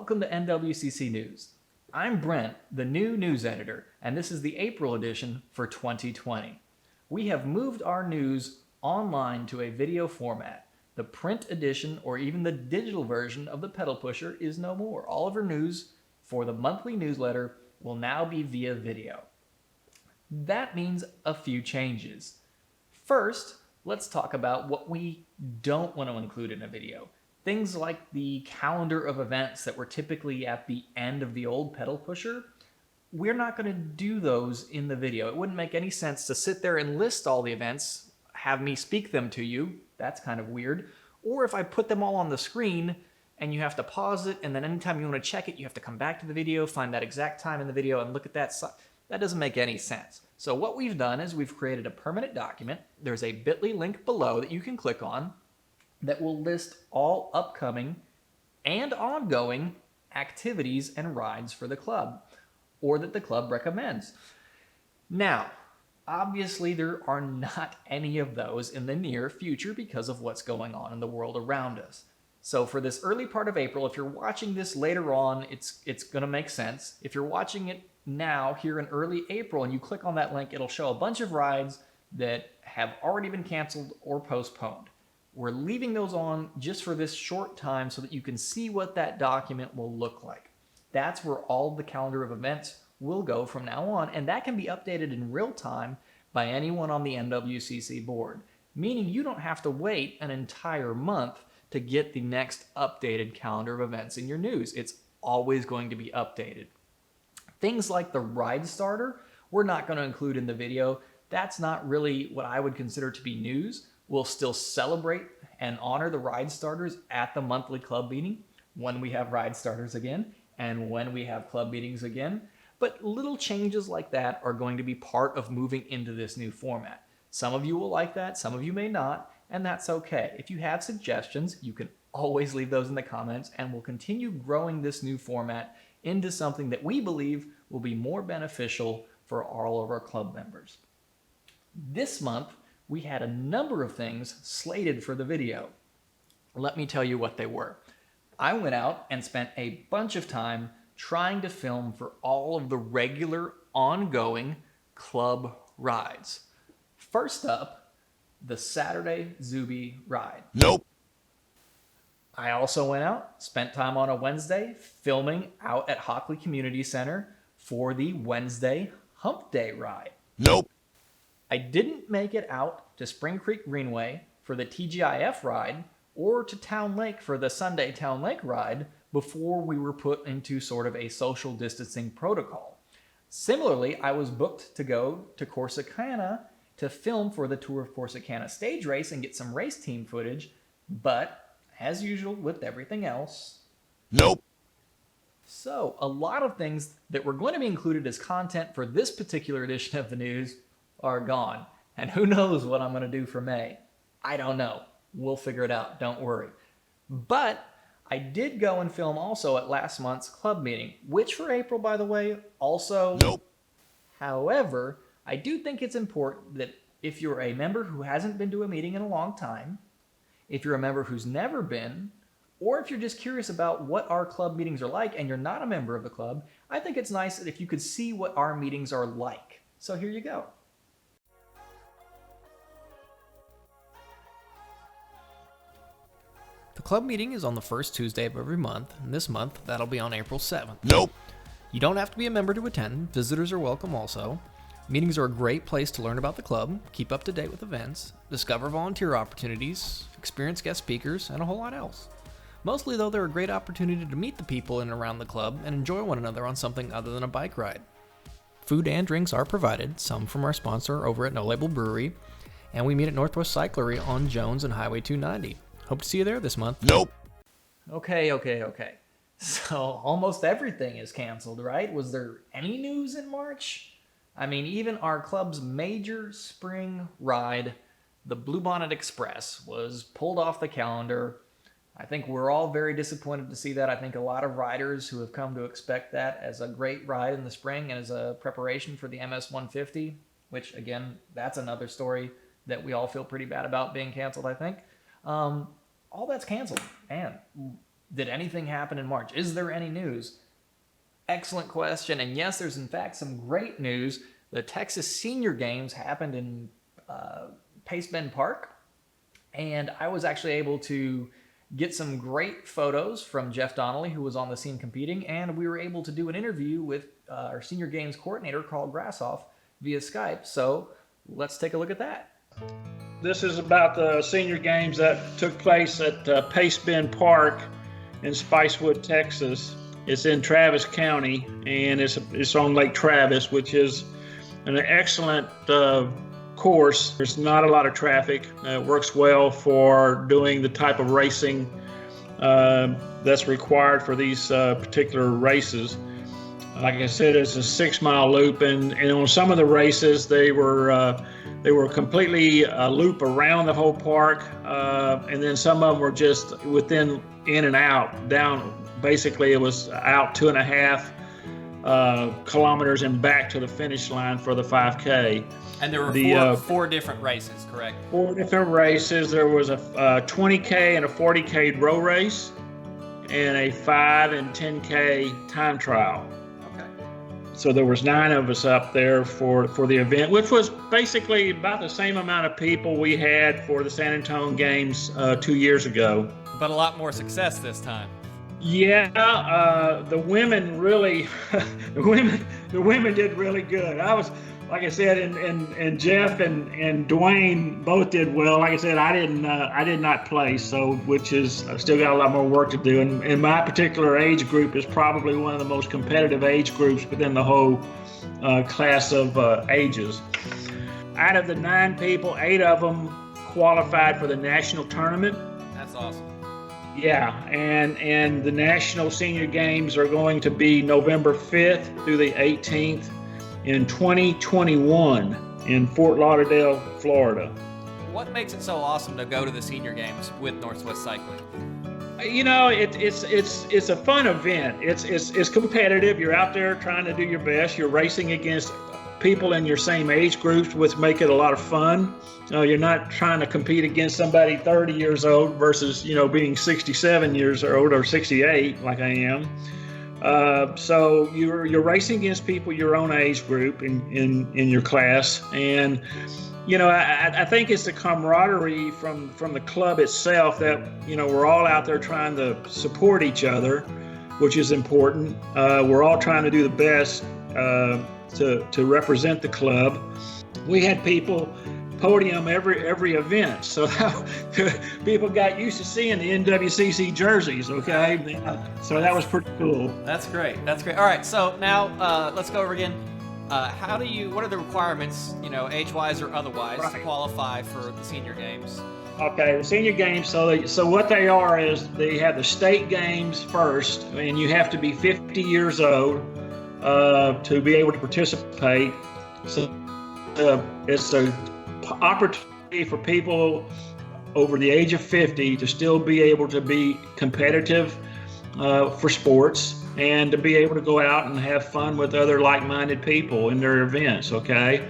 Welcome to NWCC News. I'm Brent, the new news editor, and this is the April edition for 2020. We have moved our news online to a video format. The print edition or even the digital version of the Pedal Pusher is no more. All of our news for the monthly newsletter will now be via video. That means a few changes. First, let's talk about what we don't want to include in a video. Things like the calendar of events that were typically at the end of the old Pedal Pusher, we're not going to do those in the video. It wouldn't make any sense to sit there and list all the events, have me speak them to you. That's kind of weird. Or if I put them all on the screen and you have to pause it, and then anytime you want to check it, you have to come back to the video, find that exact time in the video, and look at that. That doesn't make any sense. So what we've done is we've created a permanent document. There's a bit.ly link below that you can click on that will list all upcoming and ongoing activities and rides for the club, or that the club recommends. Now, obviously there are not any of those in the near future because of what's going on in the world around us. So for this early part of April, if you're watching this later on, it's going to make sense. If you're watching it now, here in early April, and you click on that link, it'll show a bunch of rides that have already been canceled or postponed. We're leaving those on just for this short time so that you can see what that document will look like. That's where all the calendar of events will go from now on, and that can be updated in real time by anyone on the NWCC board, meaning you don't have to wait an entire month to get the next updated calendar of events in your news. It's always going to be updated. Things like the ride starter, we're not going to include in the video. That's not really what I would consider to be news. We'll still celebrate and honor the ride starters at the monthly club meeting when we have ride starters again and when we have club meetings again. But little changes like that are going to be part of moving into this new format. Some of you will like that, some of you may not, and that's okay. If you have suggestions, you can always leave those in the comments, and we'll continue growing this new format into something that we believe will be more beneficial for all of our club members. This month, we had a number of things slated for the video. Let me tell you what they were. I went out and spent a bunch of time trying to film for all of the regular, ongoing club rides. First up, the Saturday Zuby ride. Nope. I also went out, spent time on a Wednesday filming out at Hockley Community Center for the Wednesday Hump Day ride. Nope. I didn't make it out to Spring Creek Greenway for the TGIF ride or to Town Lake for the Sunday Town Lake ride before we were put into sort of a social distancing protocol. Similarly, I was booked to go to Corsicana to film for the Tour of Corsicana stage race and get some race team footage, but as usual with everything else, nope. So a lot of things that were going to be included as content for this particular edition of the news are gone. And who knows what I'm going to do for May? I don't know. We'll figure it out. Don't worry. But I did go and film also at last month's club meeting, which for April, by the way, also... Nope. However, I do think it's important that if you're a member who hasn't been to a meeting in a long time, if you're a member who's never been, or if you're just curious about what our club meetings are like and you're not a member of the club, I think it's nice that if you could see what our meetings are like. So here you go. The club meeting is on the first Tuesday of every month, and this month that'll be on April 7th. Nope. You don't have to be a member to attend. Visitors are welcome also. Meetings are a great place to learn about the club, keep up to date with events, discover volunteer opportunities, experience guest speakers, and a whole lot else. Mostly though, they're a great opportunity to meet the people in and around the club and enjoy one another on something other than a bike ride. Food and drinks are provided, some from our sponsor over at No Label Brewery, and we meet at Northwest Cyclery on Jones and Highway 290. Hope to see you there this month. Nope. Okay. So almost everything is canceled, right? Was there any news in March? I mean, even our club's major spring ride, the Bluebonnet Express, was pulled off the calendar. I think we're all very disappointed to see that. I think a lot of riders who have come to expect that as a great ride in the spring and as a preparation for the MS 150, which again, that's another story that we all feel pretty bad about being canceled, I think. All that's canceled. Man, did anything happen in March? Is there any news? Excellent question. And yes, there's in fact some great news. The Texas Senior Games happened in Pace Bend Park, and I was actually able to get some great photos from Jeff Donnelly, who was on the scene competing, and we were able to do an interview with our Senior Games coordinator, Carl Grassoff, via Skype. So let's take a look at that. This is about the Senior Games that took place at Pace Bend Park in Spicewood, Texas. It's in Travis County, and it's on Lake Travis, which is an excellent course. There's not a lot of traffic. It works well for doing the type of racing that's required for these particular races. Like I said, it's a 6-mile loop, and on some of the races they were completely a loop around the whole park, and then some of them were just in and out, down. Basically, it was out 2.5 kilometers and back to the finish line for the 5K. And there were four different races, correct? 4 different races. There was a 20K and a 40K row race, and a 5 and 10K time trial. Okay. So there was 9 of us up there for the event, which was basically about the same amount of people we had for the San Antonio Games 2 years ago. But a lot more success this time. Yeah, the women really, the women did really good. I was, like I said, and Jeff and Dwayne both did well. Like I said, I did not play, so which is I still got a lot more work to do. And my particular age group is probably one of the most competitive age groups within the whole class of ages. Out of the 9 people, 8 of them qualified for the national tournament. That's awesome. Yeah, and the National Senior Games are going to be November 5th through the 18th in 2021 in Fort Lauderdale, Florida. What makes it so awesome to go to the Senior Games with Northwest Cycling? You know, it's a fun event. It's competitive. You're out there trying to do your best. You're racing against people in your same age groups, which make it a lot of fun. You're not trying to compete against somebody 30 years old versus, being 67 years old or 68 like I am. So you're racing against people your own age group in your class. And, I think it's the camaraderie from the club itself that, we're all out there trying to support each other, which is important. We're all trying to do the best to represent the club. We had people podium every event, so people got used to seeing the NWCC jerseys. Okay, so that was pretty cool. That's great. All right, so now let's go over again. What are the requirements, age-wise or otherwise, to qualify for the Senior Games? Okay, the Senior Games, so what they are is they have the state games first, and you have to be 50 years old to be able to participate. So it's an opportunity for people over the age of 50 to still be able to be competitive for sports and to be able to go out and have fun with other like-minded people in their events, okay?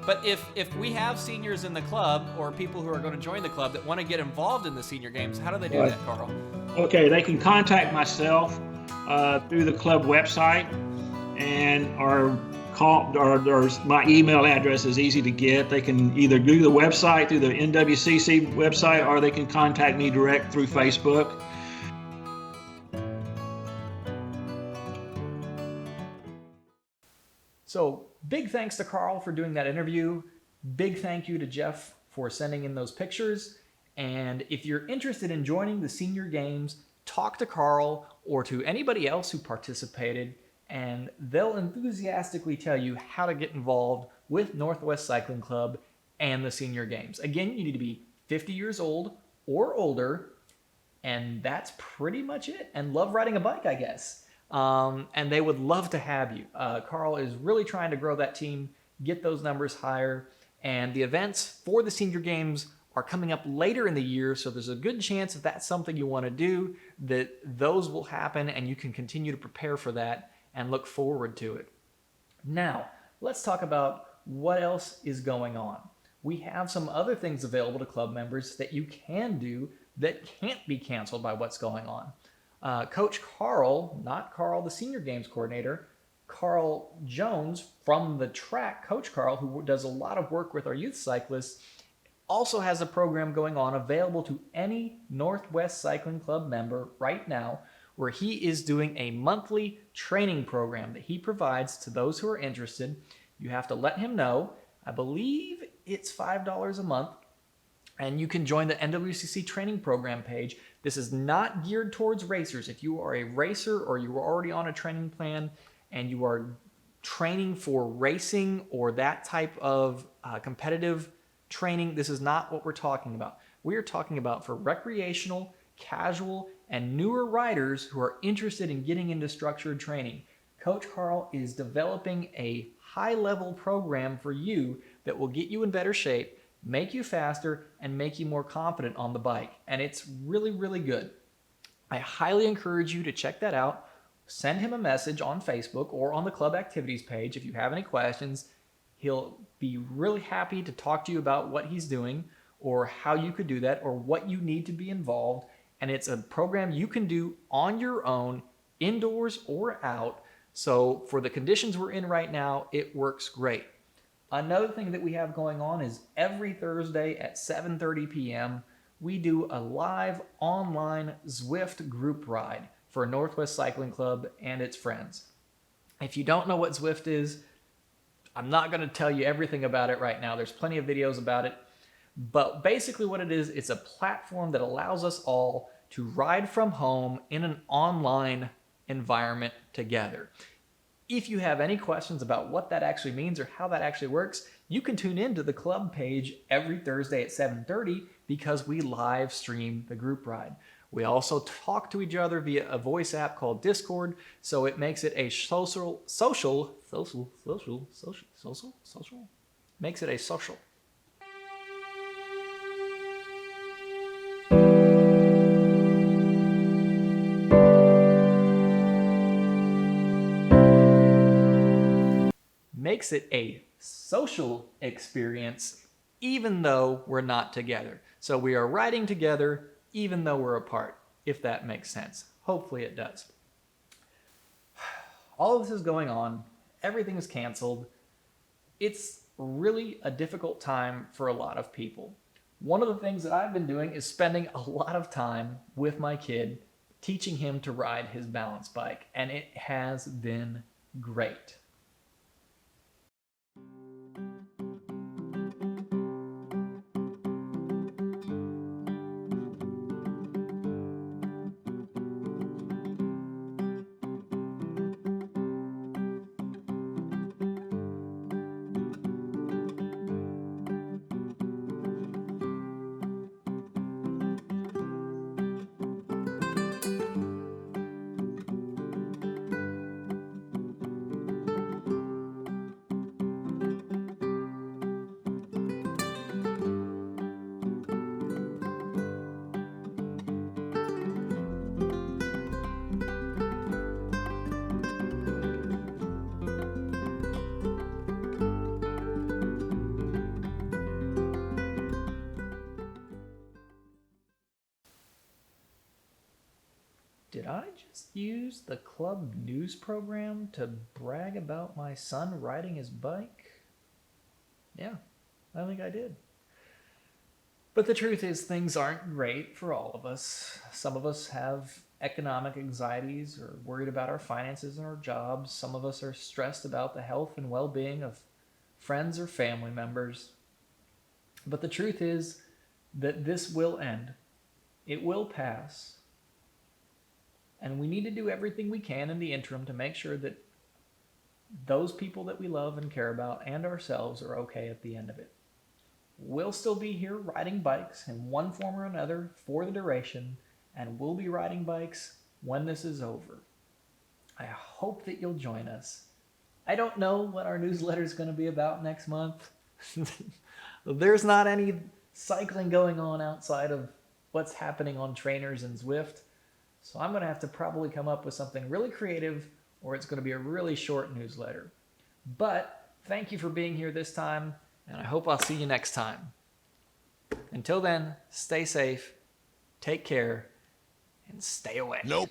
But if we have seniors in the club or people who are going to join the club that want to get involved in the Senior Games, how do they do that, Carl? Okay, they can contact myself through the club website, and my email address is easy to get. They can either do the website through the NWCC website, or they can contact me direct through Facebook. So big thanks to Carl for doing that interview. Big thank you to Jeff for sending in those pictures. And if you're interested in joining the Senior Games, talk to Carl or to anybody else who participated, and they'll enthusiastically tell you how to get involved with Northwest Cycling Club and the Senior Games. Again, you need to be 50 years old or older, and that's pretty much it. And love riding a bike, I guess. And they would love to have you. Carl is really trying to grow that team, get those numbers higher, and the events for the Senior Games are coming up later in the year, so there's a good chance if that's something you want to do, that those will happen and you can continue to prepare for that and look forward to it. Now, let's talk about what else is going on. We have some other things available to club members that you can do that can't be canceled by what's going on. Coach Carl, not Carl, the senior games coordinator, Carl Jones from the track, Coach Carl, who does a lot of work with our youth cyclists, also has a program going on available to any Northwest Cycling Club member right now, where he is doing a monthly training program that he provides to those who are interested. You have to let him know. I believe it's $5 a month, and you can join the NWCC training program page. This is not geared towards racers. If you are a racer or you are already on a training plan and you are training for racing or that type of competitive training, this is not what we're talking about. We are talking about for recreational, casual, and newer riders who are interested in getting into structured training. Coach Carl is developing a high-level program for you that will get you in better shape, make you faster, and make you more confident on the bike. And it's really, really good. I highly encourage you to check that out. Send him a message on Facebook or on the club activities page if you have any questions. He'll be really happy to talk to you about what he's doing or how you could do that or what you need to be involved. And it's a program you can do on your own, indoors or out. So for the conditions we're in right now, it works great. Another thing that we have going on is every Thursday at 7:30 p.m., we do a live online Zwift group ride for Northwest Cycling Club and its friends. If you don't know what Zwift is, I'm not going to tell you everything about it right now. There's plenty of videos about it. But basically what it is, it's a platform that allows us all to ride from home in an online environment together. If you have any questions about what that actually means or how that actually works, you can tune in to the club page every Thursday at 7:30 because we live stream the group ride. We also talk to each other via a voice app called Discord, so it makes it a social, makes it a social. Makes it a social experience even though we're not together. So we are riding together even though we're apart, if that makes sense. Hopefully it does. All of this is going on. Everything is canceled. It's really a difficult time for a lot of people. One of the things that I've been doing is spending a lot of time with my kid, teaching him to ride his balance bike, and it has been great. Did I just use the club news program to brag about my son riding his bike? Yeah, I think I did. But the truth is, things aren't great for all of us. Some of us have economic anxieties or worried about our finances and our jobs. Some of us are stressed about the health and well-being of friends or family members. But the truth is that this will end. It will pass. And we need to do everything we can in the interim to make sure that those people that we love and care about and ourselves are okay at the end of it. We'll still be here riding bikes in one form or another for the duration, and we'll be riding bikes when this is over. I hope that you'll join us. I don't know what our newsletter is going to be about next month. There's not any cycling going on outside of what's happening on trainers and Zwift. So I'm going to have to probably come up with something really creative, or it's going to be a really short newsletter. But thank you for being here this time, and I hope I'll see you next time. Until then, stay safe, take care, and stay away. Nope.